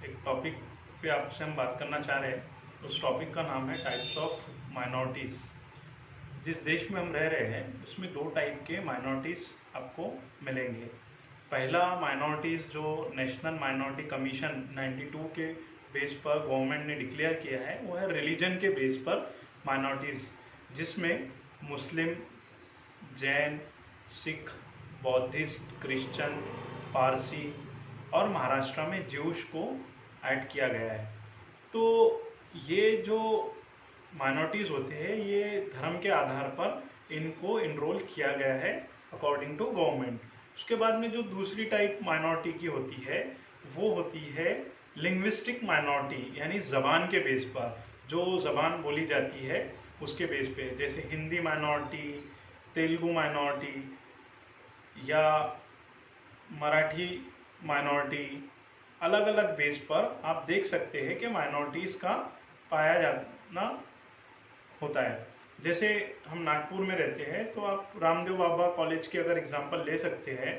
एक टॉपिक पे आपसे हम बात करना चाह रहे हैं। उस टॉपिक का नाम है टाइप्स ऑफ माइनॉरिटीज़। जिस देश में हम रह रहे हैं उसमें दो टाइप के माइनॉरिटीज़ आपको मिलेंगे। पहला माइनॉरिटीज़ जो नेशनल माइनॉरिटी कमीशन 92 के बेस पर गवर्नमेंट ने डिक्लेयर किया है वो है रिलीजन के बेस पर माइनॉरिटीज़, जिसमें मुस्लिम, जैन, सिख, बौद्धिस्ट, क्रिश्चियन, पारसी और महाराष्ट्र में ज्यूश को ऐड किया गया है। तो ये जो माइनॉरिटीज़ होते हैं ये धर्म के आधार पर इनको इनरोल किया गया है अकॉर्डिंग टू गवर्नमेंट। उसके बाद में जो दूसरी टाइप माइनॉरिटी की होती है वो होती है लिंग्विस्टिक माइनॉरिटी, यानी ज़बान के बेस पर जो ज़बान बोली जाती है उसके बेस पे, जैसे हिंदी माइनॉरिटी, तेलुगु माइनॉरिटी या मराठी माइनॉरिटी। अलग अलग बेस पर आप देख सकते हैं कि माइनॉरिटीज़ का पाया जाना होता है। जैसे हम नागपुर में रहते हैं तो आप रामदेव बाबा कॉलेज की अगर एग्जांपल ले सकते हैं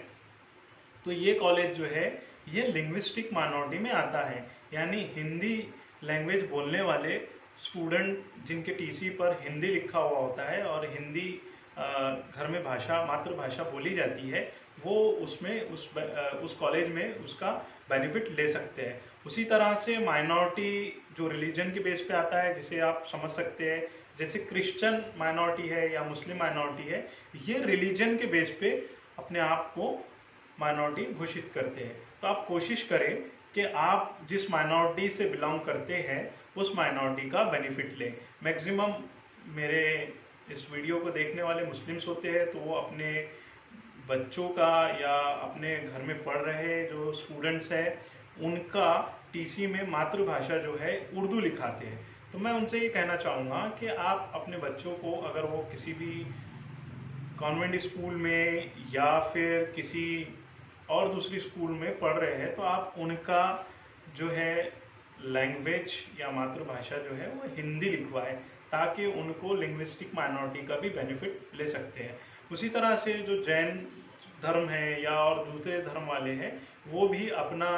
तो ये कॉलेज जो है ये लिंग्विस्टिक माइनॉरिटी में आता है, यानी हिंदी लैंग्वेज बोलने वाले स्टूडेंट जिनके टीसी पर हिंदी लिखा हुआ होता है और हिंदी घर में भाषा मातृभाषा बोली जाती है, वो उसमें उस कॉलेज में उसका बेनिफिट ले सकते हैं। उसी तरह से माइनॉरिटी जो रिलीजन के बेस पे आता है, जिसे आप समझ सकते हैं जैसे क्रिश्चियन माइनॉरिटी है या मुस्लिम माइनॉरिटी है, ये रिलीजन के बेस पे अपने आप को माइनॉरिटी घोषित करते हैं। तो आप कोशिश करें कि आप जिस माइनॉरिटी से बिलोंग करते हैं उस माइनॉरिटी का बेनिफिट लें। मैक्सिमम मेरे इस वीडियो को देखने वाले मुस्लिम्स होते हैं, तो वो अपने बच्चों का या अपने घर में पढ़ रहे जो स्टूडेंट्स हैं उनका टीसी में मातृभाषा जो है उर्दू लिखाते हैं। तो मैं उनसे ये कहना चाहूँगा कि आप अपने बच्चों को, अगर वो किसी भी कॉन्वेंट स्कूल में या फिर किसी और दूसरी स्कूल में पढ़ रहे हैं, तो आप उनका जो है लैंग्वेज या मातृभाषा जो है वो हिंदी लिखवाएं, ताकि उनको लिंग्विस्टिक माइनॉरिटी का भी बेनिफिट ले सकते हैं। उसी तरह से जो जैन धर्म है या और दूसरे धर्म वाले हैं वो भी अपना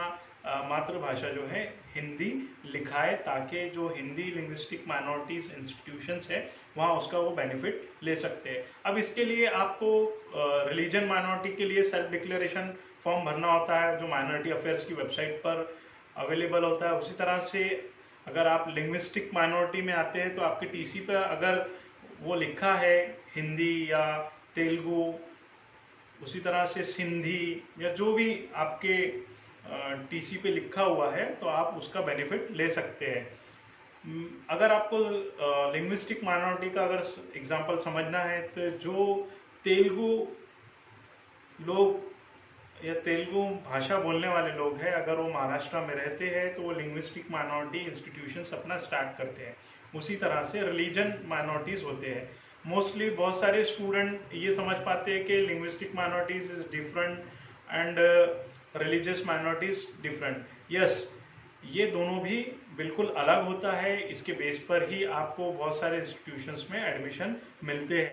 मातृभाषा जो है हिंदी लिखाए, ताकि जो हिंदी लिंग्विस्टिक माइनॉरिटीज इंस्टीट्यूशंस है वहाँ उसका वो बेनिफिट ले सकते हैं। अब इसके लिए आपको रिलीजन माइनॉरिटी के लिए सेल्फ डिक्लेरेशन फॉर्म भरना होता है जो माइनॉरिटी अफेयर्स की वेबसाइट पर अवेलेबल होता है। उसी तरह से अगर आप लिंग्विस्टिक माइनॉरिटी में आते हैं तो आपके टीसी पर अगर वो लिखा है हिंदी या तेलुगु, उसी तरह से सिंधी या जो भी आपके टीसी पे लिखा हुआ है तो आप उसका बेनिफिट ले सकते हैं। अगर आपको लिंग्विस्टिक माइनॉरिटी का अगर एग्जांपल समझना है तो जो तेलुगु लोग या तेलुगु भाषा बोलने वाले लोग हैं, अगर वो महाराष्ट्र में रहते हैं तो वो लिंग्विस्टिक माइनॉरिटी इंस्टीट्यूशंस अपना स्टार्ट करते हैं। उसी तरह से रिलीजन माइनॉरिटीज़ होते हैं। मोस्टली बहुत सारे स्टूडेंट ये समझ पाते हैं कि linguistic minorities is different and religious minorities different. Yes, ये दोनों भी बिल्कुल अलग होता है। इसके बेस पर ही आपको बहुत सारे इंस्टीट्यूशंस में एडमिशन मिलते हैं।